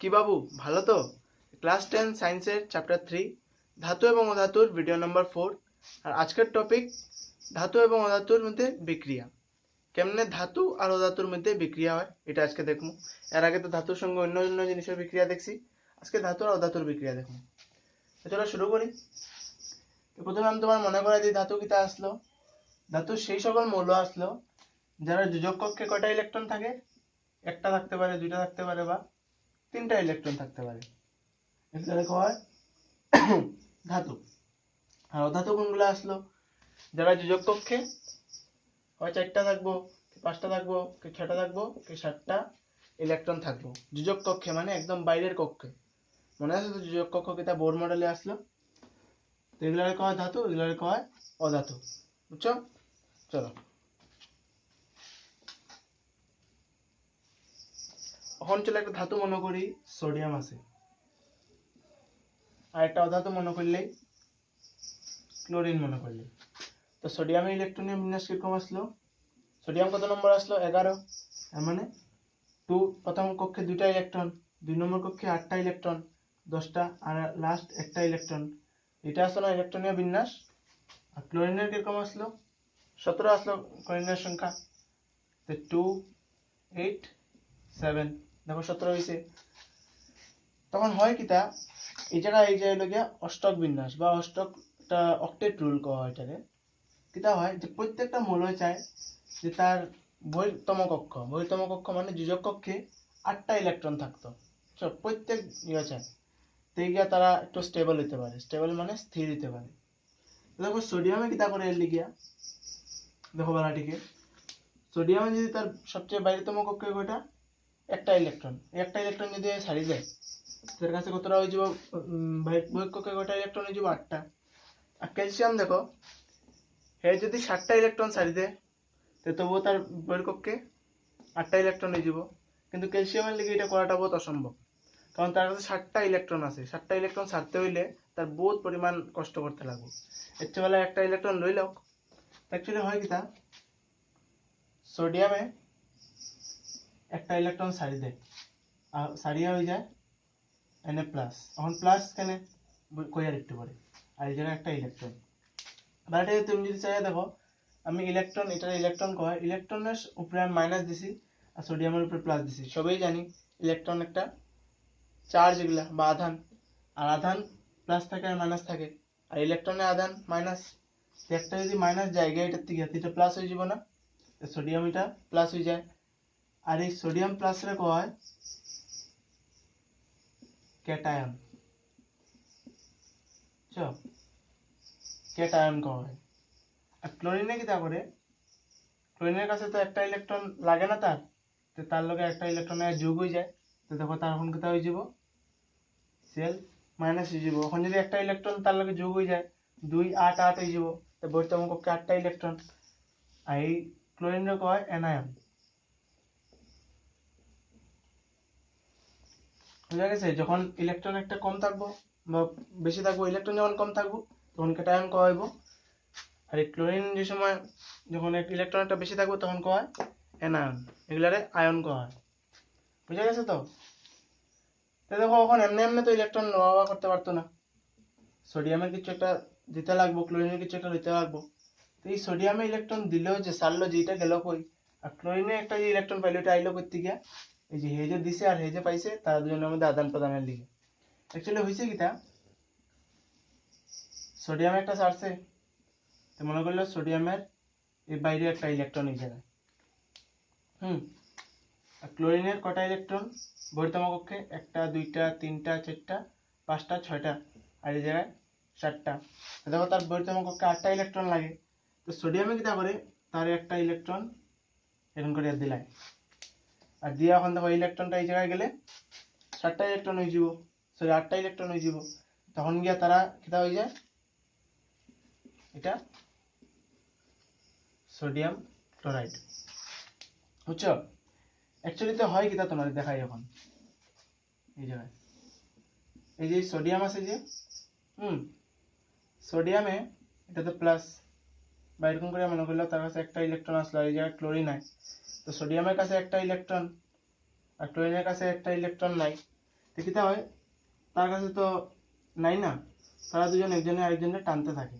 কি বাবু ভালো তো? ক্লাস 10 সায়েন্সের চ্যাপ্টার 3 ধাতু এবং অধাতুর ভিডিও নাম্বার 4। আর আজকের টপিক ধাতু এবং অধাতুর মধ্যে বিক্রিয়া। কেমনে ধাতু আর অধাতুর মধ্যে বিক্রিয়া হয় এটা আজকে দেখবো। এর আগে তো ধাতুর সঙ্গে অন্য অন্য জিনিসের বিক্রিয়া দেখছি, আজকে ধাতু আর অধাতুর বিক্রিয়া দেখবো। তো চলো শুরু করি। তো প্রথমে আমি তোমার মনে করাই দিই ধাতু কিটা আসলো। ধাতু সেই সকল মৌল আসলো যারা যোজক কক্ষে কয়টা ইলেকট্রন থাকে, একটা থাকতে পারে, দুইটা থাকতে পারে, বা তিনটা ইলেকট্রন থাকতে পারে, এগুলো হয় ধাতু। আর অধাতু কোনগুলো আসলো? যারা যোজক কক্ষে হয় চারটা থাকবো, কি পাঁচটা থাকবো, কি ছটা থাকবো, কি সাতটা ইলেকট্রন থাকবো। যোজক কক্ষে মানে একদম বাইরের কক্ষে। মনে আছে তো যোজক কক্ষ কিটা বোর মডেলে আসলো? তো এগুলো কয় ধাতু, এগুলো কয় অধাতু। বুঝছো? চলো এখন চলো একটা ধাতু মনে করি, সোডিয়াম আছে। আর একটা অধাতু মনে করলেই ক্লোরিন মনে করলেই। তো সোডিয়ামের ইলেকট্রনের বিন্যাস কিরকম আসলো? সোডিয়াম কত নম্বর আসলো? 11। তার মানে প্রথম কক্ষে দুইটা ইলেকট্রন, 2 নম্বর কক্ষে 8টা ইলেকট্রন, 10টা, আর লাস্ট একটা ইলেকট্রন। এটা আসলো ইলেকট্রনীয় বিন্যাস। আর ক্লোরিনের কিরকম আসলো? 17 আসলো ক্লোরিনের সংখ্যা। 2 8 7, দেখো 17 হয়েছে। তখন হয় কিটা, এই জায়গায় এই যে হলো গিয়া অষ্টক বিন্যাস বা অষ্টকটা অক্টেট রুল করা হয়। এটাকে কিটা হয় যে প্রত্যেকটা মৌল চায় যে তার বহির্তম কক্ষ মানে যোজক কক্ষে 8টা ইলেকট্রন থাকতো। প্রত্যেক চায় তো গিয়া তারা একটু স্টেবল হতে পারে। স্টেবল মানে স্থির হতে পারে। দেখো সোডিয়ামে কিটা করে এর লিগিয়া, দেখো বালাটিকে, সোডিয়ামে যদি তার সবচেয়ে বাইরেতম কক্ষে কয়টা, একটা ইলেকট্রন, একটা ইলেকট্রন যদি ছাড়ি যায়, তার কাছে কতটা হয়ে যাব? বহিঃকক্ষে কয়টা ইলেকট্রন হয়ে যাব? 8টা। আর ক্যালসিয়াম দেখো, হে যদি 7টা ইলেকট্রন ছাড়ি দেয়, তো তবুও তার বহিঃকক্ষে 8টা ইলেকট্রন হয়ে যাব। কিন্তু ক্যালসিয়ামের লিগে এটা করাটা বহুত অসম্ভব, কারণ তার কাছে 7টা ইলেকট্রন আছে। 7টা ইলেকট্রন ছাড়তে হইলে তার বহুত পরিমাণ কষ্ট করতে লাগবে। এর চেয়ে বেলা একটা ইলেকট্রন লই লোক। অ্যাকচুয়ালি হয় কি তা, সোডিয়ামে একটা ইলেকট্রন ছাড়ি দেয়, আর ছাড়িয়া হয়ে যায় Na প্লাস। এখন প্লাস কেন কইয়া লিখতে পারে, আর এই জায়গায় একটা ইলেকট্রন। বাট তুমি যদি চাই দেখো, আমি ইলেকট্রন, এটা ইলেকট্রন কয়, ইলেকট্রনের উপরে আমি মাইনাস দিছি আর সোডিয়ামের উপরে প্লাস দিছি। সবাই জানি ইলেকট্রন একটা চার্জ, এগুলা বা আধান। আর আধান প্লাস থাকে আর মাইনাস থাকে, আর ইলেকট্রনের আধান মাইনাস। একটা যদি মাইনাস যায় এটার থেকে, এটা প্লাস হয়ে যাব না? সোডিয়াম এটা প্লাস হয়ে যায়। আর এই সোডিয়াম প্লাস রে কয় ক্যাটায়ন। ক্যাটায়ন কয় হয়। আর ক্লোরিনে কিটা করে, ক্লোরিনের কাছে তো একটা ইলেকট্রন লাগে না তার, তো তার লগে একটা ইলেকট্রন যোগ হয়ে যায়। তো দেখো তার এখন কোথায় হয়ে যাব? সেল মাইনাস হয়ে যাব। এখন যদি একটা ইলেকট্রন তার লগে যোগ হয়ে যায়, 2 8 8 হয়ে যাব। তো বহির্তম কক্ষে 8টা ইলেকট্রন। আর এই ক্লোরিনের কয় অ্যানায়ন। বুঝা গেছে? যখন ইলেকট্রন একটা কম থাকবো বা বেশি থাকবো, ইলেকট্রন যখন কম থাকবো তখন ক্যাটায়ন কয় হইব। আর এই ক্লোরিন যে সময় যখন ইলেকট্রন একটা বেশি থাকবো তখন কয় অ্যানায়ন। এগুলারে আয়ন কয় হয়। বুঝা গেছে তো? দেখো এখন এমনি এমনি তো ইলেকট্রন নেওয়া করতে পারতো না, সোডিয়ামের কিছু একটা দিতে লাগবো, ক্লোরিনের কিছু একটা দিতে লাগবো। তো এই সোডিয়ামে ইলেকট্রন দিলেও যে সারলো, যেটা গেল কই, আর ক্লোরিনে একটা যে ইলেকট্রন পাইলো এটা আইলো করতে গিয়া, এই যে হেজে দিছে আর হেজে পাইছে, তার দুজনের মধ্যে আদান প্রদানের লিগে। অ্যাকচুয়ালি হয়েছে কিটা, সোডিয়ামে একটা ছাড়ছে, তো মনে করলো সোডিয়ামের এই বাইরে একটা ইলেকট্রন এই জায়গায়। আর ক্লোরিনের কটা ইলেকট্রন বহির্তম কক্ষে? 1টা 2টা 3টা 4টা 5টা 6টা, আর এই জায়গায় 7টা। দেখো তার বহির্তম কক্ষে 8টা ইলেকট্রন লাগে। তো সোডিয়ামে কিটা করে, তার একটা ইলেকট্রন এরকম করে দিলাই, আর দিয়ে এখন দেখো ইলেকট্রনটা এই জায়গায় গেলে 7টা ইলেকট্রন হয়ে যাব, সরি 8টা ইলেকট্রন হয়ে যাব। তখন গিয়া তারা কিটা হয়ে যায়, এটা সোডিয়াম ক্লোরাইড। বুঝছো? অ্যাকচুয়ালি তো হয় কিটা, তোমাদের দেখাই এখন। এই জায়গায় এই যে সোডিয়াম আছে যে, সোডিয়ামে এটা তো প্লাস, বা এরকম করে মনে করলো তার কাছে একটা ইলেকট্রন আসলো, এই জায়গায় ক্লোরিন নাই। তো সোডিয়ামের কাছে একটা ইলেকট্রন আর ক্লোরিনের কাছে একটা ইলেকট্রন নাই। তো কিতা হয়, তার কাছে তো নাই না, তারা দুজন একজনে আরেকজনে টানতে থাকে।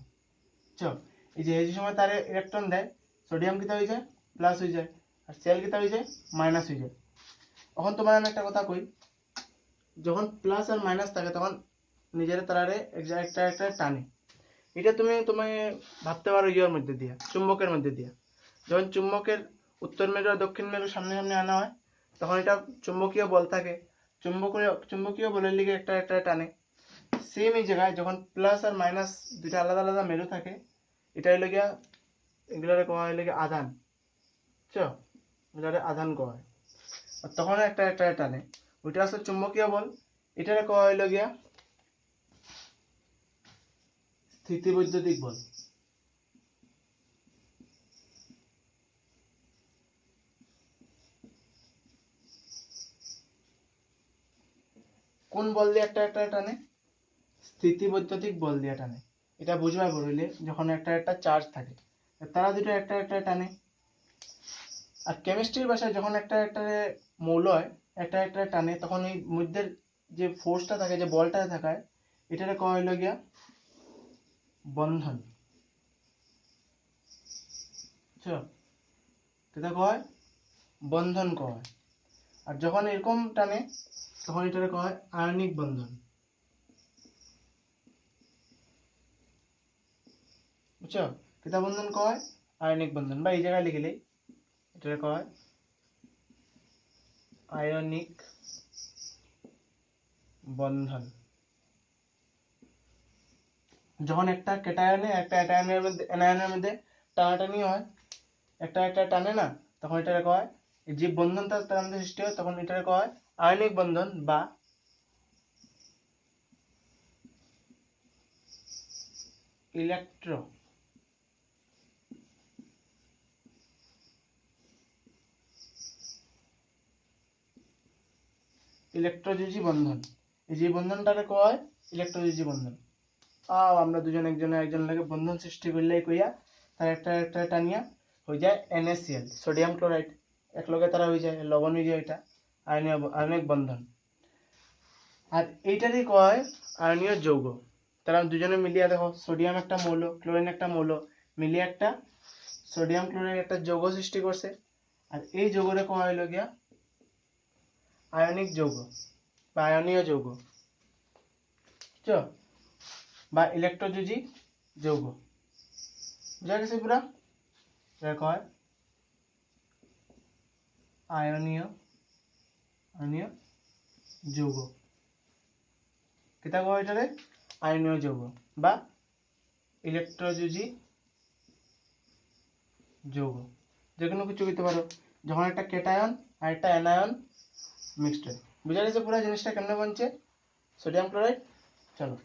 বুঝছো? এই যে সময় তার ইলেকট্রন দেয়, সোডিয়াম কিতা হয়ে যায়, প্লাস হয়ে যায়, আর সেল কিতা হয়ে যায়, মাইনাস হয়ে যায়। এখন তোমার আমি একটা কথা কই, যখন প্লাস আর মাইনাস থাকে তখন নিজের তারারে একটা একটা টানে। এটা তুমি ভাবতে পারো ইয়ের মধ্যে দিয়া, চুম্বকের মধ্যে দিয়া। যখন চুম্বকের উত্তর মেরু আর দক্ষিণ মেরু সামনে সামনে আনা হয়, তখন এটা চুম্বকীয় বল থাকে, চুম্বকীয় বলের লিগে একটা একটা টানে। সেম এই জায়গায় যখন প্লাস আর মাইনাস দুইটা আলাদা আলাদা মেরু থাকে, এটা হইলে গিয়া এগুলারে কোয়া হইলে গিয়া আধান। বুঝছো? এগুলারে আধান কোয়া হয়। আর তখন একটা একটা টানে, ওইটা আছে চুম্বকীয় বল, এটারে কোয়া হইলে গিয়া স্থিতিবৈদ্যুতিক বল। কোন বল দিয়ে একটা একটা টানে? স্থিতিবৈদ্যুতিক বল দিয়ে টানে। এটা বুঝবার বলিলে যখন একটা একটা চার্জ থাকে, তারা দুটো একটা একটা টানে। আর কেমিস্ট্রির ভাষায় যখন একটা একটা মৌল হয়, একটা একটা টানে, তখন এই মধ্যে যে ফোর্সটা থাকে, যে বলটা থাকায়, এটারে কয়া হইল গিয়া বন্ধন। বুঝছো? এটা কয় বন্ধন কয়। আর যখন এরকম টানে তখন এটারে কয় আয়নিক বন্ধন। বুঝছো? কেটা বন্ধন কয়? আয়নিক বন্ধন। বা এই জায়গায় লিখিলেই এটারে কয় আয়নিক বন্ধন। যখন একটা ক্যাটায়নে একটা অ্যানায়নের মধ্যে টানাটানি হয়, একটা একটা টানে না, তখন এটারে কয়, যে বন্ধনটা তার মধ্যে সৃষ্টি হয় তখন এটারে কয় আয়নিক বন্ধন বা ইলেকট্রোযোজী বন্ধন। এই যে বন্ধনটারে কয় ইলেকট্রোযোজী বন্ধন। আমরা দুজন একজনে একজন লাগে বন্ধন সৃষ্টি করলে কইয়া তার একটা একটা টানিয়া হয়ে যায় NaCl, সোডিয়াম ক্লোরাইড। এক লগে তারা হয়ে যায় লবণ হয়ে যায়, এটা আয়নিক বন্ধন। আর এইটারই কয় আয়নীয় যৌগ। তারা দুজনে মিলিয়ে দেখো, সোডিয়াম একটা মৌল, ক্লোরিন একটা মৌল, মিলিয়ে একটা সোডিয়াম ক্লোরাইড একটা যৌগ সৃষ্টি করছে। আর এই যৌগরে কয়া হইল গিয়া আয়নিক যৌগ বা আয়নীয় যৌগ, বুঝছো? বা ইলেকট্রোযোজী যৌগ। বুঝা গেছে পুরা? এটা কয় আয়নীয় যৌগ। কেটা কয় এটারে? আয়নীয় যৌগ বা ইলেকট্রোযোজী যৌগ। যে কোনো কিছু হইতে পারো, যখন একটা ক্যাটায়ন আর একটা অ্যানায়ন মিক্সড হয়। বুঝা গেছে পুরো জিনিসটা কেমনে বনছে সোডিয়াম ক্লোরাইড? চলো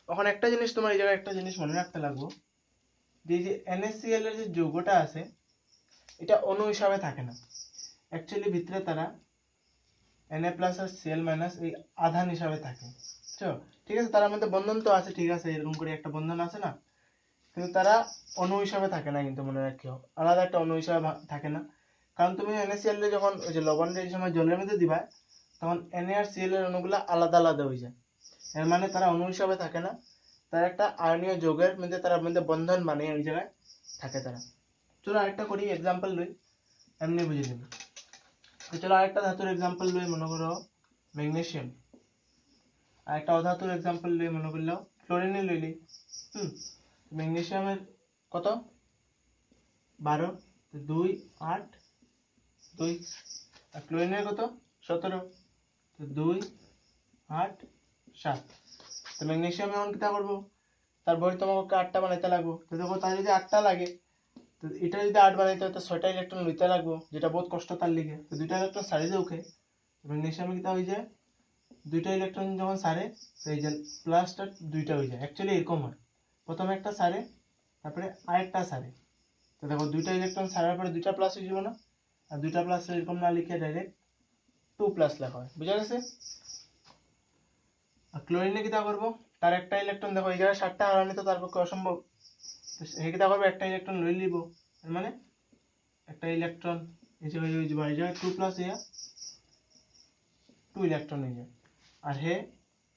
এখন একটা জিনিস তোমার এই জায়গায় একটা জিনিস মনে রাখতে লাগবো, যে যে NaCl এর যে যৌগটা আছে, এটা অণু হিসাবে থাকে না। অ্যাকচুয়ালি ভিতরে তারা Na প্লাস আর Cl মাইনাস এই আধান হিসাবে থাকে। বুঝছো? ঠিক আছে, তার মধ্যে বন্ধন তো আছে, ঠিক আছে, এরকম করে একটা বন্ধন আছে না, কিন্তু তারা অণু হিসাবে থাকে না, কিন্তু মনে রাখিও আলাদা একটা অণু হিসাবে থাকে না। কারণ তুমি NaCl এ যখন ওই যে লবণটা এই সময় জলের মধ্যে দিবা, তখন Na আর Cl এর অণুগুলা আলাদা আলাদা হয়ে যায়। এর মানে তারা অণু হিসাবে থাকে না, তারা একটা আয়নীয় যৌগের মধ্যে তারা মধ্যে বন্ধন বানিয়ে ওই জায়গায় থাকে তারা। চলো আরেকটা করি, এক্সাম্পল লই, এমনি বুঝে নেবে। তো চলো আরেকটা ধাতুর এক্সাম্পল লই, মনে করো ম্যাগনেসিয়াম। আরেকটা অধাতুর এক্সাম্পল লই, মনে করলো ক্লোরিনে লইলি। ম্যাগনেসিয়ামের কত 12, 2 8 2, আর ক্লোরিনের কত 17, 2 8 7। তো ম্যাগনেসিয়াম এখন কিতা করবো, তার বই তোমাকে 8টা বানাইতে লাগবো। তো দেখো তার যদি 8টা লাগে, তো এটা যদি 8 বানাইতে হয় তো 6টা ইলেকট্রন লইতে লাগবো, যেটা বহুত কষ্ট তার লিগে। তো 2টা ইলেকট্রন সারি যে উঠে, ম্যাগনেসিয়ামে কিতা হয়ে যায়, 2টা ইলেকট্রন যখন সারে, তো এই যে প্লাসটা 2টা হয়ে যায়। অ্যাকচুয়ালি এরকম হয়, প্রথমে একটা সারে, তারপরে আরেকটা সারে। তো দেখো 2টা ইলেকট্রন সারার পরে 2টা প্লাস হয়ে যাবে না, আর 2টা প্লাস এরকম না লিখে ডাইরেক্ট 2 প্লাস লেখা হয়। বুঝা গেছে? আর ক্লোরিনে কিতা করবো, তার একটা ইলেকট্রন দেখো এই জায়গায় 7টা হারানি তো তার পক্ষে অসম্ভব, তো সে কিতা করবে, একটা ইলেকট্রন লই লিব, মানে একটা ইলেকট্রন এই জায়গায় হয়ে যাবে, এই জায়গায় 2 প্লাস ইয়া 2 ইলেকট্রন হয়ে যায়। আর হে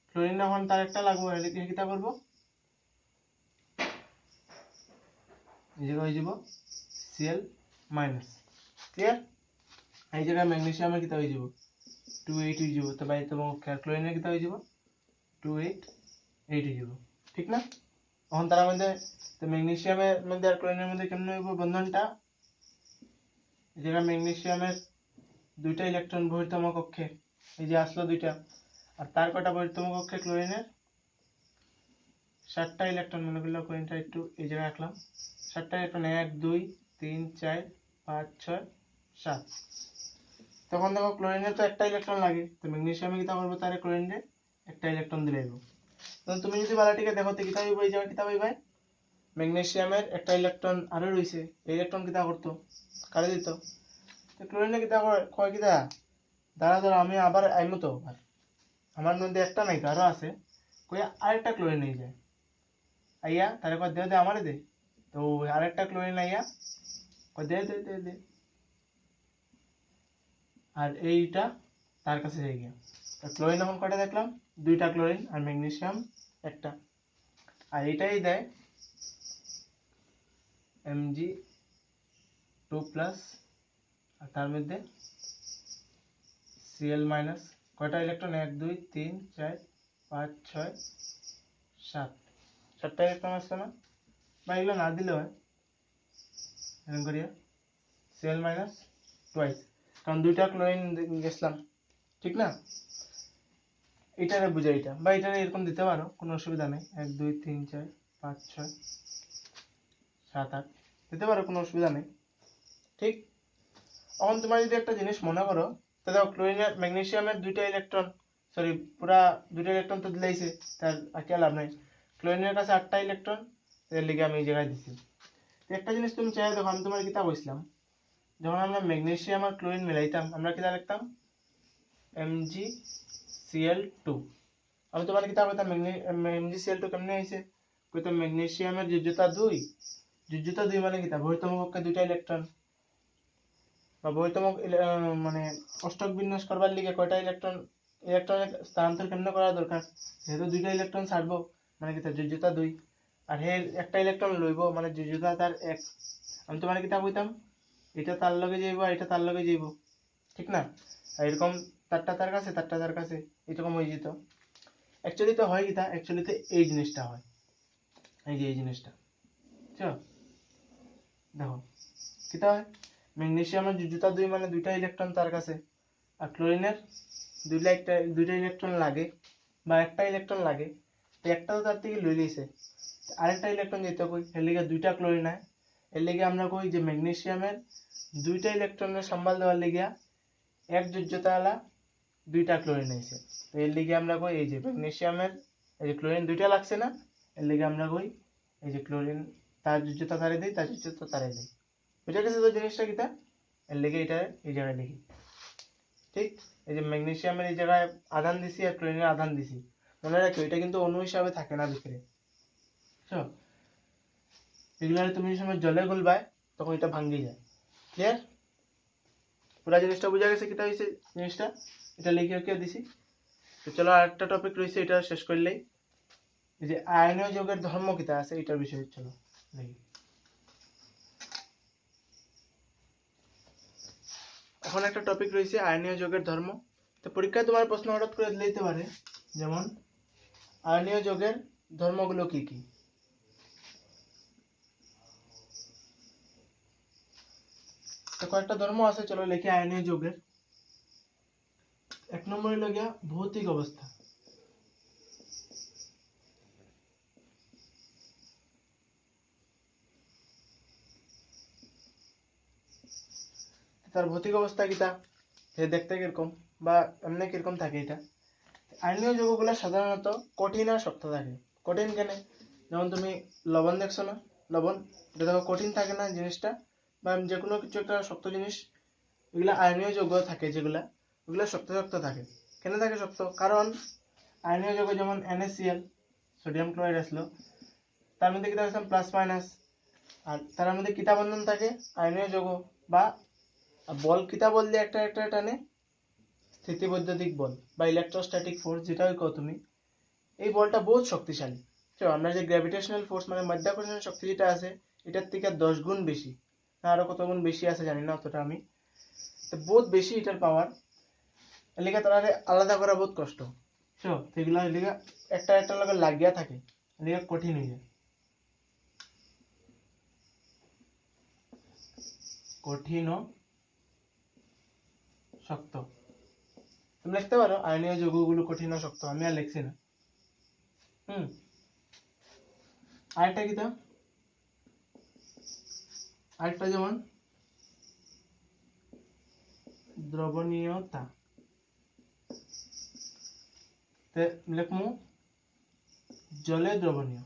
ক্লোরিন এখন তার একটা লাগবো, এলে কি কিতা করব, এই জায়গায় হয়ে যাব Cl মাইনাস। ক্লিয়ার? এই জায়গায় ম্যাগনেসিয়ামের কিতা হয়ে যাব 2 8 হয়ে যাব, তো বাই তোমার ক্লোরিনের কিতা হয়ে যাব 2 8 8 হয়ে যাব, ঠিক না? এখন তার মধ্যে তো ম্যাগনেসিয়ামের মধ্যে আর ক্লোরিনের মধ্যে কেমন হইব বন্ধনটা, এই জায়গায় ম্যাগনেসিয়ামের দুইটা ইলেকট্রন বহির্তম কক্ষে, এই যে আসলো দুইটা, আর তার কটা বহির্তম কক্ষে ক্লোরিনের 7টা ইলেকট্রন, মনে করলে ক্লোরিনটা একটু এই জায়গায় রাখলাম, 7টা ইলেকট্রন 1 2 3 4 5 6 7। তখন দেখো ক্লোরিনের তো একটা ইলেকট্রন লাগে, তো ম্যাগনেসিয়ামে কিতা করবো, তারে ক্লোরিনে একটা ইলেকট্রন দিলে হইব। তখন তুমি যদি বালাটিকে দেখো তো কিতা হইব, এই জায়গায় কিতা হইবে, ম্যাগনেসিয়ামের একটা ইলেকট্রন আরো রইছে, এই ইলেকট্রন কিতা করতো, কারে দিত, তো ক্লোরিনে কিতা করে কয় কিতা, দাঁড়া আমি আবার আইমু তো, আমার মধ্যে একটা নাই আরো আছে, কই আরেকটা ক্লোরিন নিয়ে যায়, আইয়া তারে কয় দে আমারে দে, তো আরেকটা ক্লোরিন আইয়া কয় দে দে দে দে, আর এইটা তার কাছে হয়ে গিয়া, ক্লোরিন এখন কয়টা দেখলাম, দুইটা ক্লোরিন, আর ম্যাগনেসিয়াম একটা, আর এটাই দেয় Mg2+, আর তার মধ্যে Cl মাইনাস, কয়টা ইলেকট্রন 1 2 3 4 5 6 7, 7টা ইলেকট্রন আসছে না, বা এগুলো না দিলে হয় এরকম করিয়া Cl মাইনাস টুয়াইস, কারণ দুইটা ক্লোরিন গেছিলাম, ঠিক না? এটারে বুঝাই, এটা বা এটারে এরকম দিতে পারো, কোনো অসুবিধা নেই, 1 2 3 4 5 6 7 8 দিতে পারো, কোনো অসুবিধা নেই, ঠিক? এখন তোমার যদি একটা জিনিস মনে করো, তো দেখো ক্লোরিনের ম্যাগনেসিয়ামের দুইটা ইলেকট্রন, সরি পুরা দুইটা ইলেকট্রন তো দিলাইছে, তার আর লাভ নাই, ক্লোরিনের কাছে 8টা ইলেকট্রন, এর লিগে আমি এই জায়গায় দিছি। তো একটা জিনিস তুমি চাই দেখো, আমি তোমার কিতা বলছিলাম, যখন আমরা ম্যাগনেসিয়াম আর ক্লোরিন মিলাইতাম আমরা কিতা লিখতাম MgCl2, আমি তোমার কিতা কইতাম MgCl2 কেমনে হইছে, কইতাম ম্যাগনেসিয়ামের যোজ্যতা 2, যোজ্যতা 2 মানে কিতা, বহির্তম কক্ষে দুইটা ইলেকট্রন, বা বহির্তম মানে অষ্টক বিন্যাস করবার লিগে কয়টা ইলেকট্রন, ইলেকট্রনের স্থানান্তর কেমনে করা দরকার, যেহেতু দুইটা ইলেকট্রন ছাড়বো মানে কিতা যোজ্যতা 2, আর হে একটা ইলেকট্রন লইব মানে যোজ্যতা তার 1, আমি তোমার কিতা কইতাম এটা তার লগে যাইব আর এটা তার লগে যাইব, ঠিক না? আর এরকম তারটা তার কাছে তারটা তার কাছে এরকম হয়ে যেত। অ্যাকচুয়ালি তো হয় কিতা, অ্যাকচুয়ালি তো এই জিনিসটা হয়, এই যে এই জিনিসটা, বুঝছো? দেখো কিতা হয়, ম্যাগনেসিয়ামের যোজ্যতা 2 মানে দুইটা ইলেকট্রন তার কাছে, আর ক্লোরিনের দুইটা ইলেকট্রন লাগে বা একটা ইলেকট্রন লাগে, তো একটা তো তার থেকে লই লইছে, আরেকটা ইলেকট্রন যেতে কই, এর লিগে দুইটা ক্লোরিন হয়, এর লিগে আমরা কই যে ম্যাগনেসিয়ামের দুইটা ইলেকট্রনের সম্বল দেওয়ার লিগে এক যোজ্যতা আলা দুইটা ক্লোরিন হয়েছে, তো এর লিগে আমরা কই এই যে ম্যাগনেসিয়ামের এই যে ক্লোরিন দুইটা লাগছে না, এর লিগে আমরা কই এই যে ক্লোরিন তার যোজ্যতা তারে দেই, তার যোজ্যতা তারে দেই, বুঝা গেছে তো জিনিসটা কিতা, এর লিগে এটা এই জায়গায় লিখি, ঠিক? এই যে ম্যাগনেসিয়ামের এই জায়গায় আধান দিছি আর ক্লোরিনের আধান দিছি, মনে রাখো এটা কিন্তু অণু হিসাবে থাকে না ভিতরে, বুঝছো? এগুলো তুমি সময় জলে গুলবায় তখন এটা ভাঙ্গি যায়, ক্লিয়ার? পুরা জিনিসটা বুঝা গেছে কিতা হইছে জিনিসটা, এটা লিখে কে দিছি। তো চলো আরেকটা টপিক রয়েছে, এটা শেষ করলেই, এই যে আয়নীয় যৌগের ধর্ম কিতা আছে এটার বিষয়ে চলো দেখি। এখন একটা টপিক রয়েছে আয়নীয় যৌগের ধর্ম, তো পরীক্ষায় তোমার প্রশ্ন হঠাৎ করে দিতে পারে, যেমন আয়নীয় যৌগের ধর্মগুলো কি কি, তো কয়েকটা ধর্ম আছে, চলো লিখি আয়নীয় যৌগের। 1 নম্বরে লাগিয়া ভৌতিক অবস্থা, তার ভৌতিক অবস্থা কিতা, সে দেখতে কিরকম বা এমনি কিরকম থাকে এটা। আয়নীয় যৌগগুলো সাধারণত কঠিন আর শক্ত থাকে। কঠিন কেন, যেমন তুমি লবণ দেখছো না, লবণ এটা দেখো কঠিন থাকে না জিনিসটা, বা যে কোনো কিছু একটা শক্ত জিনিস, এগুলা আয়নীয় যৌগ থাকে যেগুলা, ওগুলা শক্ত শক্ত থাকে। কেন থাকে শক্ত, কারণ আয়নীয় যৌগ যেমন NaCl সোডিয়াম ক্লোরাইড আসলো, তার মধ্যে কিতা আছে প্লাস মাইনাস, আর তার মধ্যে কিতা বন্ধন থাকে, আয়নীয় যৌগ, বা বল কিতা বল দিয়ে একটা একটা টানে স্থিতিবৈদ্যুতিক বল বা ইলেকট্রোস্ট্যাটিক ফোর্স যেটাই কও তুমি, এই বলটা বহুত শক্তিশালী। তো আমরা যে গ্র্যাভিটেশনাল ফোর্স মানে মাধ্যাকর্ষণ শক্তি যেটা আছে এটার থেকে 10 গুণ বেশি, না আরো কত গুণ বেশি আছে জানি না অতটা আমি, তো বহুত বেশি এটার পাওয়ার। এলিগা তারা আলাদা করা বহুত কষ্ট। তো সেগুলা এলিগা একটা একটা লগে লাগিয়া থাকে, এলিগা কঠিন হয়ে যায়, কঠিন ও শক্ত। তুমি লিখতে পারো আয়নীয় যৌগগুলো কঠিন ও শক্ত, আমি আর লিখছি না। আরেকটা কি তা, আরেকটা যেমন দ্রবণীয়তা, লিখমু জলে দ্রবণীয়।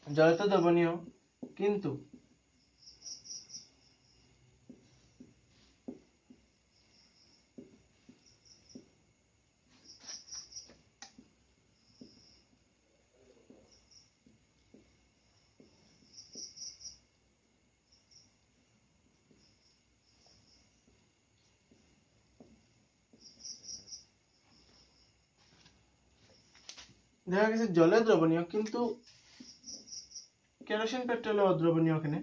জলে তো দ্রবণীয়, কিন্তু দেখা গেছে জলে দ্রবণীয় কিন্তু কেরোসিন পেট্রোলে অদ্রবণীয় ওখানে,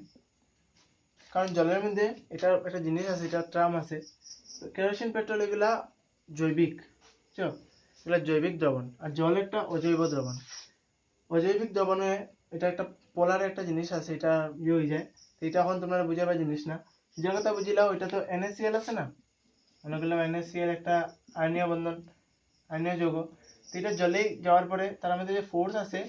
কারণ জলের মধ্যে এটা একটা জিনিস আছে, এটা ট্রাম আছে, কেরোসিন পেট্রোল এগুলা জৈবিক, এগুলা জৈবিক দ্রবণ, আর জল একটা অজৈব দ্রবণ। অজৈবিক দ্রবণে এটা একটা পোলার একটা জিনিস আছে, এটা হয়ে যায়, এটা এখন তোমরা বুঝাবার জিনিস না, যে কথা বুঝিলাও এটা তো NaCl আছে না, মনে করলাম NaCl একটা আয়নীয় বন্ধন, আয়নীয় যৌগ, তো এটা জলে যাওয়ার পরে তার মধ্যে যে ফোর্স আছে,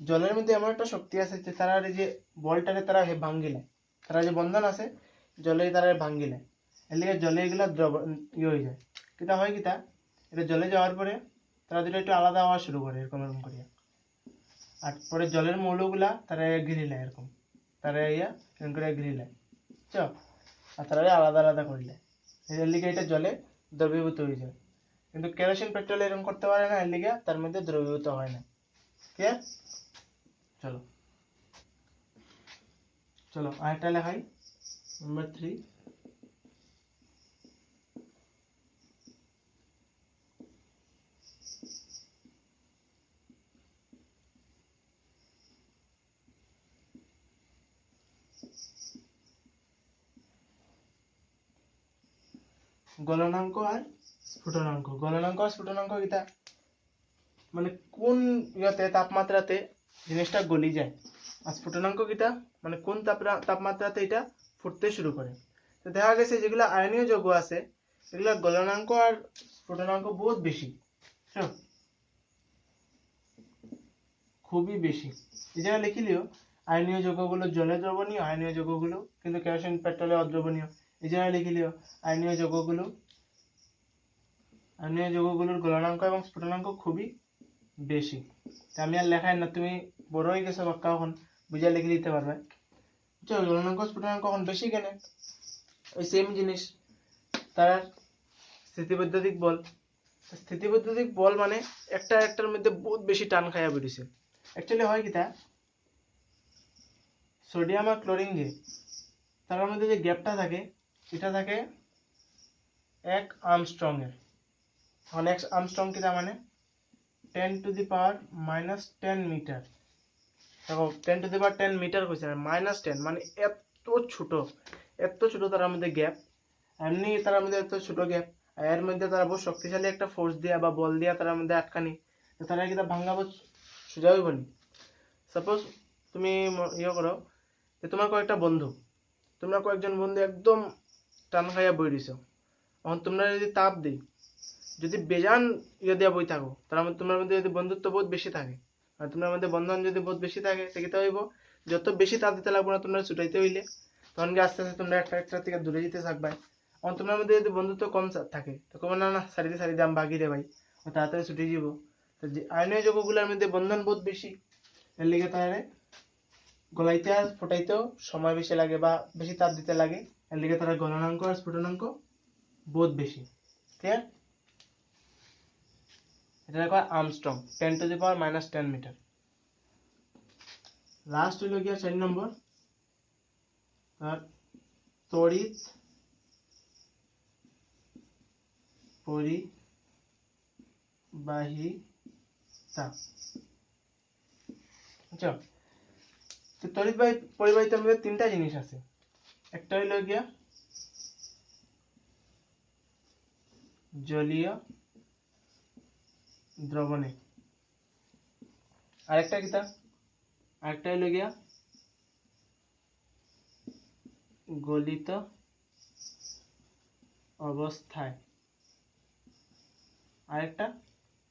জলের মধ্যে এমন একটা শক্তি আছে যে তারা যে বলটাকে তারা ভাঙ্গিলে, তারা যে বন্ধন আছে জলে তারা ভাঙ্গিলে, এর লিগে জলে এগুলা দ্রবণ হয়ে যায়, কিতা হয় কিতা, এটা জলে যাওয়ার পরে তারা দুটো একটু আলাদা হওয়া শুরু করে এরকম এরকম করিয়া, আর পরে জলের মৌলগুলা তারা ঘিরিলে এরকম, তারা এরকম করে ঘিরিলে, বুঝছো, আর তারা আলাদা আলাদা করিলে, এর লিগে এটা জলে দ্রবীভূত হয়ে যায়। কিন্তু কেরোসিন পেট্রোল এরকম করতে পারে না, এর লিগে তার মধ্যে দ্রবীভূত হয় না। ক্লিয়ার? চলো চলো আরেকটা লেখাই, নাম্বার 3। গলনাঙ্ক আর স্ফুটনাঙ্ক। গলনাঙ্ক আর স্ফুটনাঙ্ক কিতা, মানে কোন ইয়াতে তাপমাত্রাতে জিনিসটা গলি যায়, আর স্ফুটনাঙ্ক কিতা মানে কোন তাপমাত্রাতে এটা ফুটতে শুরু করে। তো দেখা গেছে যেগুলা আয়নীয় যৌগ আছে এগুলা গলনাঙ্ক আর স্ফুটনাঙ্ক বহুত বেশি, খুবই বেশি। এই জায়গায় লিখে লিও আয়নীয় যৌগগুলো জলে দ্রবণীয়, আয়নীয় যৌগগুলো কিন্তু কেরোসিন পেট্রোলে অদ্রবণীয়। এই জায়গায় লিখে লিও আয়নীয় যৌগগুলোর গলনাঙ্ক এবং স্ফুটনাঙ্ক খুবই বেশি। আমি আর লেখাই না, তুমি বড় হয়ে গেছো বাক্কা, এখন বুঝে লিখে দিতে পারবে। গলনাঙ্ক স্ফুটনাঙ্ক এখন বেশি কেন, ওই সেম জিনিস, তার স্থিতিবৈদ্যুতিক বল। স্থিতিবৈদ্যুতিক বল মানে একটা একটার মধ্যে বহুত বেশি টান খাইয়া বেরিয়েছে। অ্যাকচুয়ালি হয় কিতা, সোডিয়াম আর ক্লোরিন যে তার মধ্যে যে গ্যাপটা থাকে এটা থাকে 1 আর্মস্ট্রং এর। এখন 1 আর্মস্ট্রং কিতা মানে 10⁻⁻10 মিটার। দেখো 10⁻10 মিটার কইছে, -10 মানে এত ছোট, এত ছোট তার মধ্যে গ্যাপ, এমনি তার মধ্যে এত ছোট গ্যাপ, এর মধ্যে তারা বহু শক্তিশালী একটা ফোর্স দিয়া বা বল দিয়া তার মধ্যে আটকানি, তো তারা কিতা ভাঙ্গাবো সোজা হইব নি। সাপোজ তুমি ইয়ে করো যে তোমার কয়েকটা বন্ধু, তোমরা কয়েকজন বন্ধু একদম টান খাইয়া বই দিছো, এখন তোমরা যদি তাপ দিই, যদি বেজান ইয়ে দিয়া বই থাকো, তার মধ্যে তোমার মধ্যে যদি বন্ধুত্ব বহুত বেশি থাকে, আর তোমার মধ্যে বন্ধন যদি বহুত বেশি থাকে, সেটা হইব যত বেশি তাপ দিতে লাগবো না তোমরা ছুটাইতে হইলে, তখন আস্তে আস্তে তোমরা একটা একটা থেকে দূরে যেতে থাকবে। এখন তোমার মধ্যে যদি বন্ধুত্ব কম থাকে, তো কবে না না সারিতে সারিতে আমি বাগি রে ভাই, তাড়াতাড়ি ছুটে যাব। তো যে আয়নীয় যৌগগুলোর মধ্যে বন্ধন বহুত বেশি, এর লিগে তাহলে গলাইতে আর ফোটাইতেও সময় বেশি লাগে বা বেশি তাপ দিতে লাগে, এর লিগে তারা গলনাঙ্ক আর স্ফুটনাঙ্ক বহুত বেশি। ক্লিয়ার? এটা কয় আর্মস্ট্রং, 10⁻10 মিটার। লাস্ট হইল গিয়া 4 নম্বর তার তড়িৎ পরিবাহিতা। আচ্ছা, তো তড়িৎ পরিবাহিতার মধ্যে তিনটা জিনিস আছে। একটা হইল গিয়া জলীয় দ্রবণে, আরেকটা কিতা, আরেকটা হইল গিয়া গলিত অবস্থায়, আরেকটা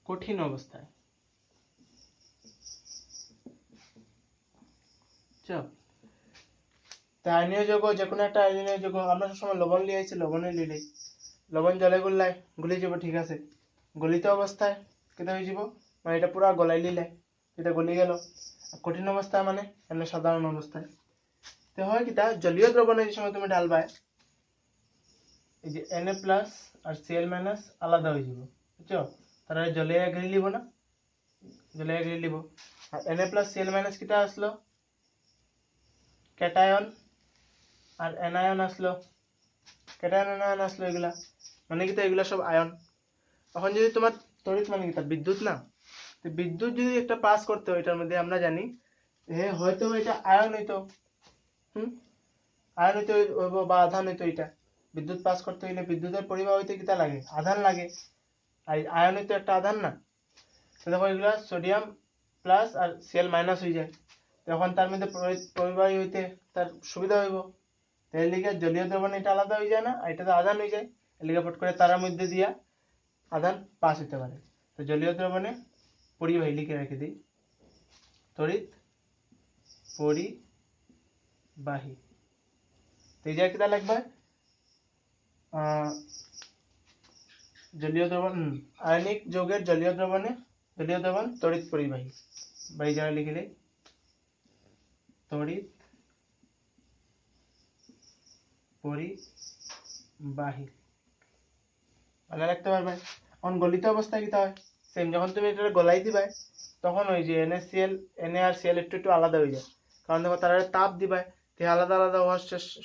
কঠিন অবস্থায়। আয়নীয় যৌগ, যে কোনো একটা আয়নীয় যৌগ, আমরা সবসময় লবণ লিয়ে আইছি, লবণে লিলেই লবণ জলে গুললাই গুলি যাব, ঠিক আছে। গলিত অবস্থায় কেটা হয়ে যাব, মানে এটা পুরা গলাই লিলে এটা গলি গেল। কঠিন অবস্থায় মানে এমনি সাধারণ অবস্থায়। তো হয় কিটা, জলীয় দ্রবণে যে সময় তুমি ঢালবাই, এই যে Na প্লাস আর Cl মাইনাস আলাদা হয়ে যাব, বুঝছো। তারা জলে এগ্রি লিব না, জলে এগ্রি লিব। আর Na প্লাস Cl মাইনাস কিটা আসলো, ক্যাটায়ন, আর অ্যানায়ন আসলো, ক্যাটায়ন অ্যানায়ন আসলো, এগুলা মানে কিটা, এগুলা সব আয়ন। এখন যদি তোমার তড়িৎ মানে কিটা, বিদ্যুৎ না, তো বিদ্যুৎ যদি একটা পাস করতে হয় এটার মধ্যে, আমরা জানি হয়তো এটা আয়ন হইতো, আয়ন হইতে হইব বা আধান হইতো। এটা বিদ্যুৎ পাস করতে হইলে বিদ্যুতের পরিবাহ হইতে কিটা লাগে, আধান লাগে। আর আয়ন হইতো একটা আধান না। তো দেখো এগুলা সোডিয়াম প্লাস আর Cl মাইনাস হয়ে যায়, তখন তার মধ্যে পরিবাহী হইতে তার সুবিধা হইব। এর লিগে জলীয় দ্রবণে এটা আলাদা হয়ে যায় না, আর এটা তো আধান হয়ে যায়, এর লিগে ফট করে তারার মধ্যে দিয়া আধান পাস হইতে পারে। তো জলীয় দ্রবণে পরিবাহী লিখে রেখে দিই, তড়িৎ পরিবাহী। তো এই জায়গায় কিটা লাগবে, জলীয় দ্রবণ, আয়নিক যৌগের জলীয় দ্রবণে, জলীয় দ্রবণ তড়িৎ পরিবাহী, বা এই জায়গায় লিখে দিই তড়িৎ পরিবাহী, মনে রাখতে পারবে। এখন গলিত অবস্থায় কিটা হয়, সেম যখন তুমি এটা গলাই দিবা, তখন ওই যে NaCl, Na আর Cl একটু একটু আলাদা হয়ে যায়, কারণ দেখো তারা তাপ দিবা, তে আলাদা আলাদা হওয়া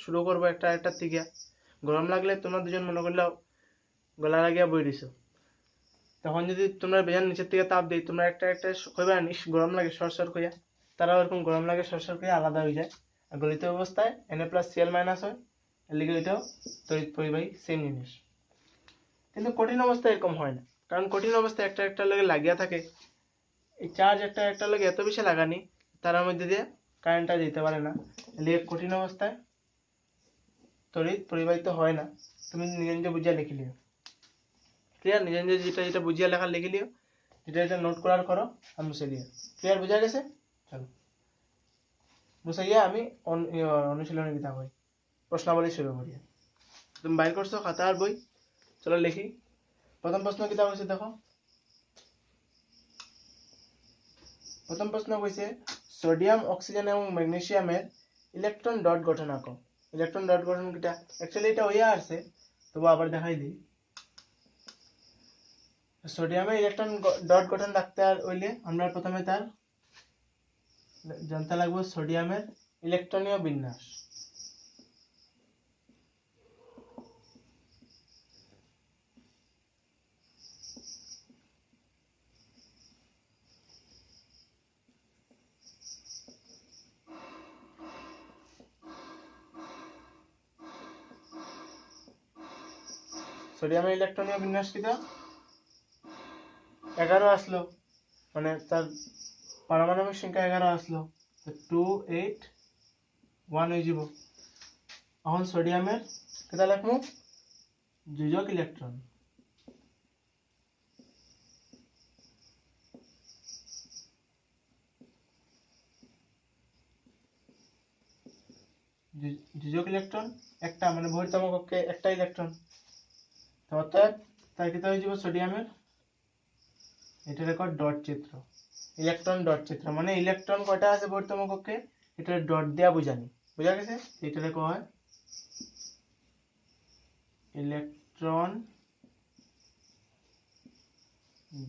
শুরু করবো একটা একটা থেকে। গরম লাগলে তোমরা দুজন মনে করলেও গলা লাগিয়া বই দিছো, তখন যদি তোমরা বেজান নিচের থেকে তাপ দেই, তোমরা একটা একটা কইবা নিস গরম লাগে সরসর কইয়া, তারা ওরকম গরম লাগে সরসর কইয়া আলাদা হয়ে যায়। আর গলিত অবস্থায় Na প্লাস Cl মাইনাস হয়, এর লিগে এটাও তড়িৎ পরিবাহী, সেম জিনিস। কিন্তু কঠিন অবস্থায় এরকম হয় না, কারণ কঠিন অবস্থায় একটা একটা লগে লাগিয়া থাকে, এই চার্জ একটা একটা লগে এত বেশি লাগানি, তার মধ্যে দিয়ে কারেন্টটা যেতে পারে না, এর লিগে কঠিন অবস্থায় তড়িৎ পরিবাহিত হয় না। তুমি নিজে নিজে বুঝিয়া লিখে লিও, ক্লিয়ার। নিজে নিজে যেটা যেটা বুঝিয়া লেখা লিখে লিও, যেটা যেটা নোট করার করো, আমি মুছে দিও। ক্লিয়ার, বুঝা গেছে? চলো বুঝাইয়া আমি অনুশীলনী দিতে হই, প্রশ্নাবলী শুরু করি। তুমি বাইর করছো খাতা আর বই, চলো লিখি। প্রথম প্রশ্ন কিতা হয়েছে দেখো, প্রথম প্রশ্ন কইছে সোডিয়াম, অক্সিজেন এবং ম্যাগনেসিয়ামের ইলেকট্রন ডট গঠন আঁকো। ইলেকট্রন ডট গঠন কিটা, অ্যাকচুয়ালি এটা হইয়া আছে, তবু আবার দেখাই দিই। সোডিয়ামে ইলেকট্রন ডট গঠন রাখতে হইলে আমরা প্রথমে তার জানতে লাগবে সোডিয়ামের ইলেকট্রনীয় বিন্যাস। সোডিয়ামের ইলেকট্রনীয় বিন্যাস কিটা, 11 আসলো, মানে তার পারমাণবিক সংখ্যা 11 আসলো, 281 হয়ে যাব। এখন সোডিয়ামের কিটা লিখবো, যোজক ইলেকট্রন। যোজক ইলেকট্রন একটা, মানে বহির্তম কক্ষে একটা ইলেকট্রন, অর্থাৎ তার কিটা হয়ে যাব সোডিয়ামের, এটা রেকর্ড ডট চিত্র, ইলেকট্রন ডট চিত্র, মানে ইলেকট্রন কয়টা আছে বহির্তম কক্ষে, এটা ডট দেয়া বুঝানি, বুঝা গেছে? এটা লেখা হয় ইলেকট্রন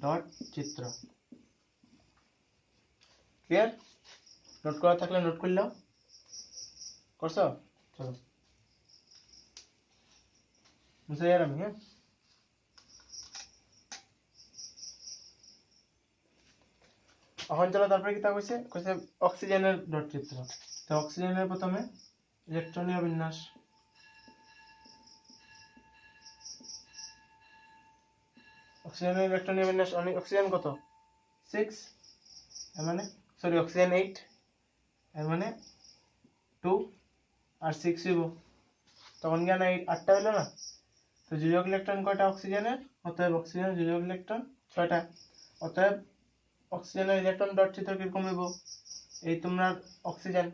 ডট চিত্র। ক্লিয়ার? নোট করা থাকলে নোট করে নাও। করছো? চলো বুঝে আর আমি, হ্যাঁ এখন চলো তারপরে কি তা কইছে কইছে অক্সিজেনের ডট চিত্র। তো অক্সিজেনের প্রথমে ইলেকট্রনীয় বিন্যাস, অক্সিজেনের ইলেকট্রনীয় বিন্যাস, অক্সিজেন কত 6 এর মানে সরি অক্সিজেন 8 এর মানে 2 আর 6 হইব, তখন কেন 8টা হইলো না? তো যোজক ইলেকট্রন কয়টা অক্সিজেনের? অতএব অক্সিজেনের যোজক ইলেকট্রন 6টা। অতএব অক্সিজেনের ইলেকট্রন ডট চিত্র কিরকম হইব? এই তোমরা অক্সিজেন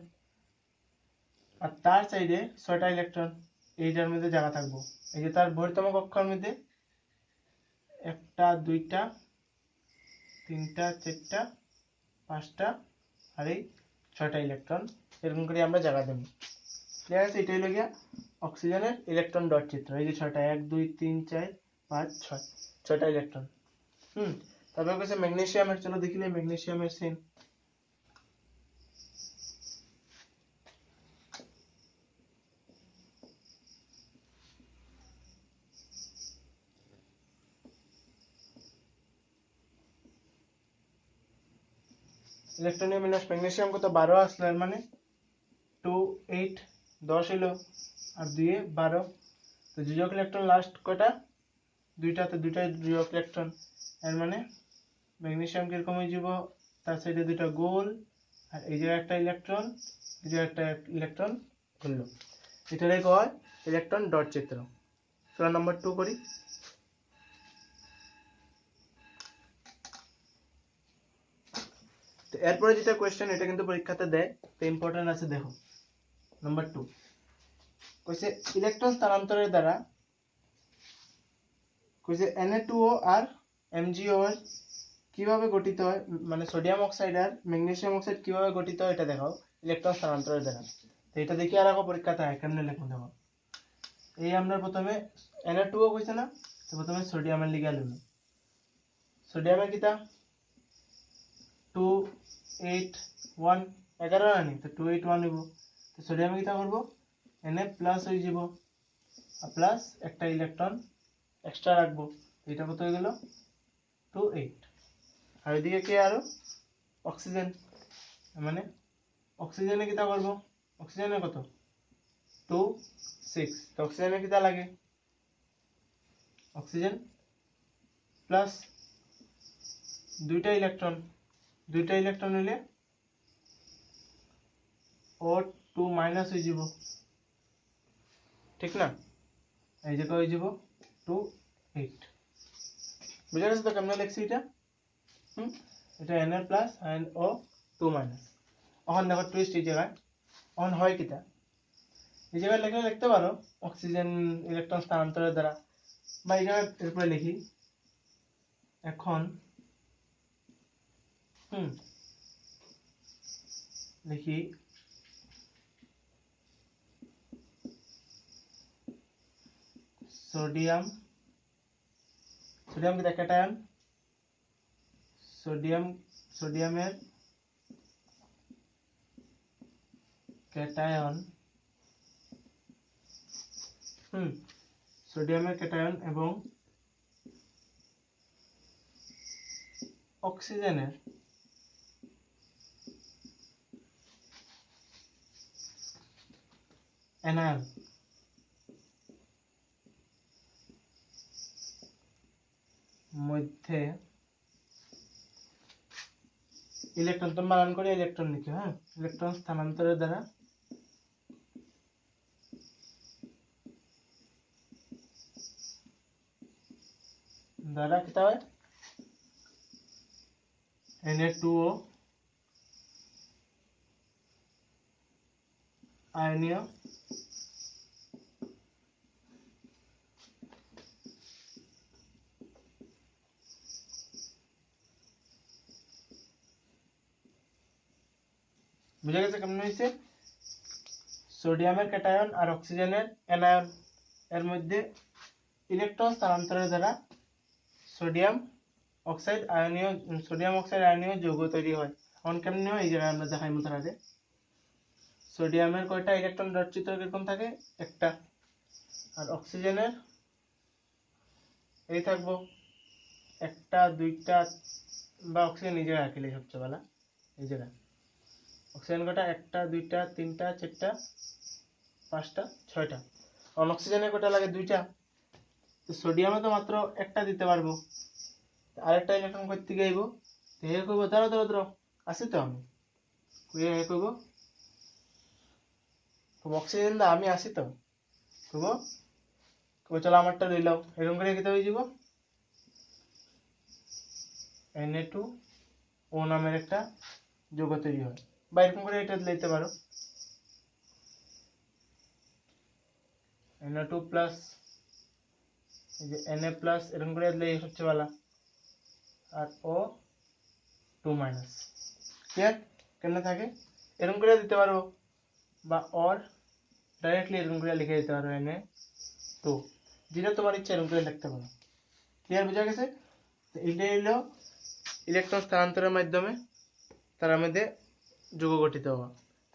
আর তার সাইডে 6টা ইলেকট্রন, এইটার মধ্যে জায়গা থাকবো। এই যে তার বহির্তম কক্ষের মধ্যে 1টা 2টা 3টা 4টা 5টা আর এই 6টা ইলেকট্রন, এরকম করে আমরা জায়গা দেব। ঠিক আছে, এটাই হলো গিয়া অক্সিজেনের ইলেকট্রন ডট চিত্র। এই যে 6টা 1 2 3 4 5 6 6টা ইলেকট্রন। তারপর কইছে ম্যাগনেসিয়ামের, চলো দেখিলে ম্যাগনেসিয়ামের সেম। ইলেকট্রনীয় বিন্যাস ম্যাগনেসিয়াম কত 12 আসলো, এর মানে 2 8 10 হইলো আর 2 এ 12। তো যোজক ইলেকট্রন লাস্ট কয়টা? দুইটা, তো দুইটা যোজক ইলেকট্রন, এর মানে ম্যাগনেসিয়াম কিরকম হয়ে যাব? তার সাইডে দুইটা গোল আর এই যে একটা ইলেকট্রন, এই যে একটা ইলেকট্রন হলো, এটারে কয় ইলেকট্রন ডট চিত্র। চলো নাম্বার 2 করি। তো এরপরে যেটা কোশ্চেন, এটা কিন্তু পরীক্ষাতে দেয়, তো ইম্পর্টেন্ট আছে, দেখো নাম্বার 2 কইছে ইলেকট্রন স্থানান্তরের দ্বারা কইছে Na2O আর MgO এর কিভাবে গঠিত হয়, মানে সোডিয়াম অক্সাইড আর ম্যাগনেসিয়াম অক্সাইড কিভাবে গঠিত হয় এটা দেখাও ইলেকট্রন স্থানান্তরের দ্বারা। তো এটা দেখি আর আগে পরীক্ষাতে হয় কেমনে লিখুন। দেখো এই আমরা প্রথমে Na2O কইছে না, তো প্রথমে সোডিয়ামের লিগা লিখব। সোডিয়ামের কিটা 2 8 1 11 আনি, তো 2 8 1 হইব। তো সোডিয়ামে কিটা করব Na প্লাস হয়ে যাব আর প্লাস একটা ইলেকট্রন এক্সট্রা রাখবো, এটা কত হয়ে গেল 2 8। আর এদিকে কি আরো অক্সিজেন, মানে অক্সিজেনে কিটা করব, অক্সিজেনে কত 2 6, তো অক্সিজেনে কিটা লাগে অক্সিজেন প্লাস দুইটা ইলেকট্রন হইলে O2 মাইনাস হয়ে যাব, ঠিক না? এই যে হয়ে যাব 2 8। বুঝা গেছে তো কেমনে লিখছি এটা? এটা Na plus and O2 minus. এখন দেখো টুইস্ট এই জায়গায়, এখন হয় কিটা এই জায়গায় লিখতে পারো অক্সিজেন ইলেকট্রন স্থানান্তরের দ্বারা, বা এই জায়গায় এরপরে লিখি এখন লিখি সোডিয়াম কি ক্যাটায়ন, সোডিয়ামের ক্যাটায়ন এবং অক্সিজেনের অ্যানায়ন মধ্যে ইলেকট্রন, তো বানান করে ইলেকট্রন লিখে, ইলেকট্রন স্থানান্তরের দ্বারা কিটা হয় Na2O আয়নীয় বুঝা গেছে কেমন হয়েছে? সোডিয়ামের ক্যাটায়ন আর অক্সিজেনের অ্যানায়ন এর মধ্যে ইলেকট্রন স্থানান্তরের দ্বারা সোডিয়াম অক্সাইড আয়নীয় যৌগ তৈরি হয়। এখন কেমনে হয় এই জায়গায় আমরা দেখাইমু তার আগে সোডিয়ামের কয়টা ইলেকট্রন ডট চিত্র কিরকম থাকে একটা আর অক্সিজেনের এই থাকবো একটা দুইটা বা অক্সিজেন এই জায়গায় রাখিলে সবচেয়ে ভালো এই জায়গায় অক্সিজেন কয়টা একটা দুইটা তিনটা চারটা পাঁচটা ছয়টা আর অক্সিজেনের কয়টা লাগে দুইটা তো সোডিয়ামে তো মাত্র একটা দিতে পারবো আরেকটা ইলেকট্রন কই থেকে আইবো তো হে কইবো ধরো আসি তো আমি কইয়া হে কইবো অক্সিজেন দা আমি আসি তো কইবো কইবো চলো আমারটা লই লাও এরকম করে কিতা হয়ে যাব Na2O নামের একটা যৌগ তৈরি হয় বা এরকম করে এটা লিখতে পারো Na2 প্লাস এই যে Na প্লাস এরকম করে দিলে সবচেয়ে ভালো আর O2 মাইনাস ক্লিয়ার কেমনে থাকে এরকম করে দিতে পারো বা অর ডাইরেক্টলি এরকম করে লিখে দিতে পারো Na2 যেটা তোমার ইচ্ছা এরকম করে লিখতে পারো ক্লিয়ার বুঝা গেছে তো এইটা হলো ইলেকট্রন স্থানান্তরের মাধ্যমে তার মধ্যে যৌগ গঠিত হওয়া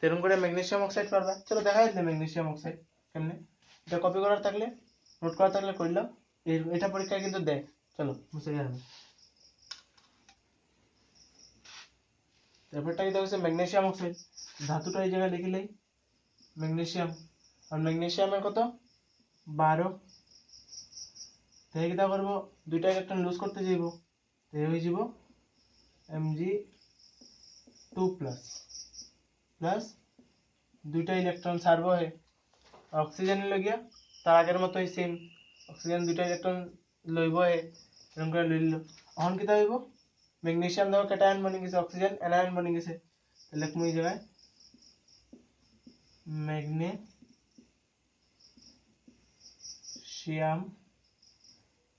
এরকম করে ম্যাগনেসিয়াম অক্সাইড পারবা চলো দেখা দিলে ম্যাগনেসিয়াম অক্সাইড কেমনে এটা কপি করার থাকলে নোট করা থাকলে করলাম এটা পরীক্ষায় কিন্তু দেয় চলো মুছে গেলাম ব্যাপারটা কি হচ্ছে ম্যাগনেসিয়াম অক্সাইড ধাতুটা এই জায়গায় লিখিলেই ম্যাগনেসিয়াম আর ম্যাগনেসিয়ামের কত 12 তাই কিটা করব দুইটা ইলেকট্রন লুজ করতে যাইব তাই হয়ে যাব Mg2 প্লাস দুইটা ইলেকট্রন ছাড়বো হে অক্সিজেন লাগিয়া তার আগের মতোই সেম অক্সিজেন দুইটা ইলেকট্রন লইব হে এরকম করে লইল এখন কিটা হইব ম্যাগনেসিয়াম দেখো ক্যাটায়ন বনি গেছে অক্সিজেন অ্যানায়ন বনি গেছে তাহলে লিখমু এই জায়গায়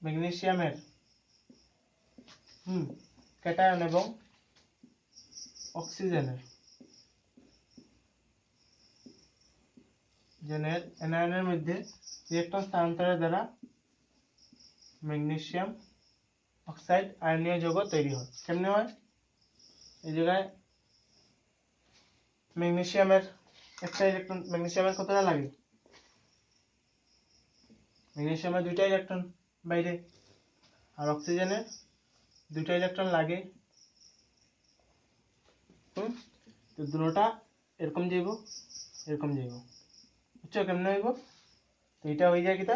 ম্যাগনেসিয়ামের ক্যাটায়ন এবং অক্সিজেনের জেনের অ্যানায়নের মধ্যে ইলেকট্রন স্থানান্তরের দ্বারা ম্যাগনেসিয়াম অক্সাইড আয়নীয় যৌগ তৈরি হয় কেমনে হয় এই জায়গায় ম্যাগনেসিয়ামের একটা ইলেকট্রন ম্যাগনেসিয়ামের কতটা লাগে ম্যাগনেসিয়ামের দুইটা ইলেকট্রন বাইরে আর অক্সিজেনের দুইটা ইলেকট্রন লাগে তো দুটোটা এরকম যাইব বুঝছো কেমনে হইব তো এটা হয়ে যায় কিটা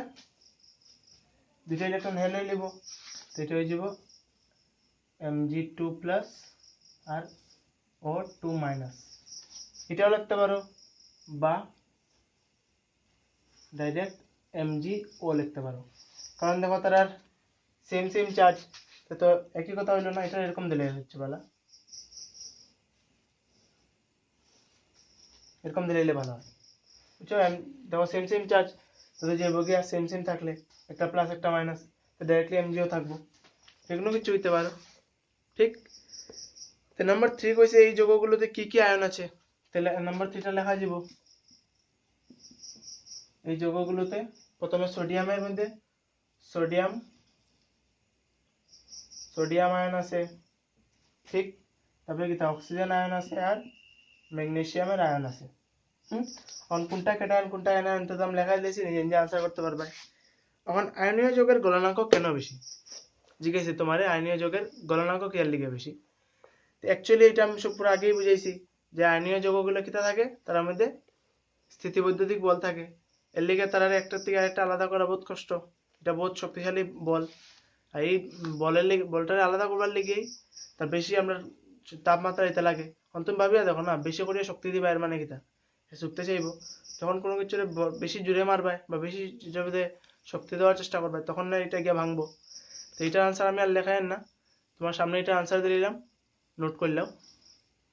দুইটা ইলেকট্রন হেল হয়ে লিব তো এটা হয়ে যাব Mg2 প্লাস আর O2 মাইনাস এটাও লিখতে পারো বা ডাইরেক্ট MgO লিখতে পারো কারণ দেখো তার আর সেম চার্জ তো একই কথা হইলো না এটা এরকম দিলে হচ্ছে ভালো এরকম দিলে ভালো হয় বুঝছো দেখো সেম চার্জ তো যে বগিয়া সেম থাকলে একটা প্লাস একটা মাইনাস তো ডাইরেক্টলি MgO থাকবো এগুলো কিছু হইতে পারো ঠিক তো নাম্বার 3 কইছে এই যৌগগুলোতে কি কি আয়ন আছে তাহলে নাম্বার 3টা লেখা যাব এই যৌগগুলোতে প্রথমে সোডিয়ামের মধ্যে সোডিয়াম আয়ন আছে ঠিক তারপরে কি অক্সিজেন আয়ন আছে আর ম্যাগনেসিয়ামের আয়ন আছে এখন কোনটা ক্যাটায়ন কোনটা অ্যানায়ন তো আমি লেখা দিয়েছি নিজে নিজে আনসার করতে পারবে এখন আয়নীয় যৌগের গলনাঙ্ক কেন বেশি জিজ্ঞেস তোমারে আয়নীয় যৌগের গলনাঙ্ক কি এর লিগে বেশি তো অ্যাকচুয়ালি এটা আমি সব পুরো আগেই বুঝাইছি যে আয়নীয় যৌগগুলো কিটা থাকে তার মধ্যে স্থিতিবৈদ্যুতিক বল থাকে এর লিগে তার একটার থেকে আরেকটা আলাদা করা বহুত কষ্ট এটা বহুত শক্তিশালী বল আর এই বলটারে আলাদা করবার লিগেই তার বেশি আমরা তাপমাত্রা দিতে লাগে তুমি ভাবিয়া দেখো না বেশি করে শক্তি দিবা এর মানে কিটা চুকতে চাইবো যখন কোনো কিছু বেশি জুড়ে মারবায় বা বেশি জমিতে শক্তি দেওয়ার চেষ্টা করবে তখন না এটা গিয়ে ভাঙবো তো এটার আনসার আমি আর লেখাই না তোমার সামনে এটা আনসার দিয়ে দিলাম নোট করলাম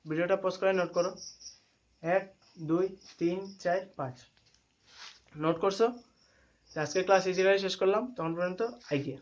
ভিডিওটা পজ করে নোট করো 1 2 3 4 5 নোট করছো আজকে ক্লাস এই জায়গায় শেষ করলাম তখন পর্যন্ত আইডিয়া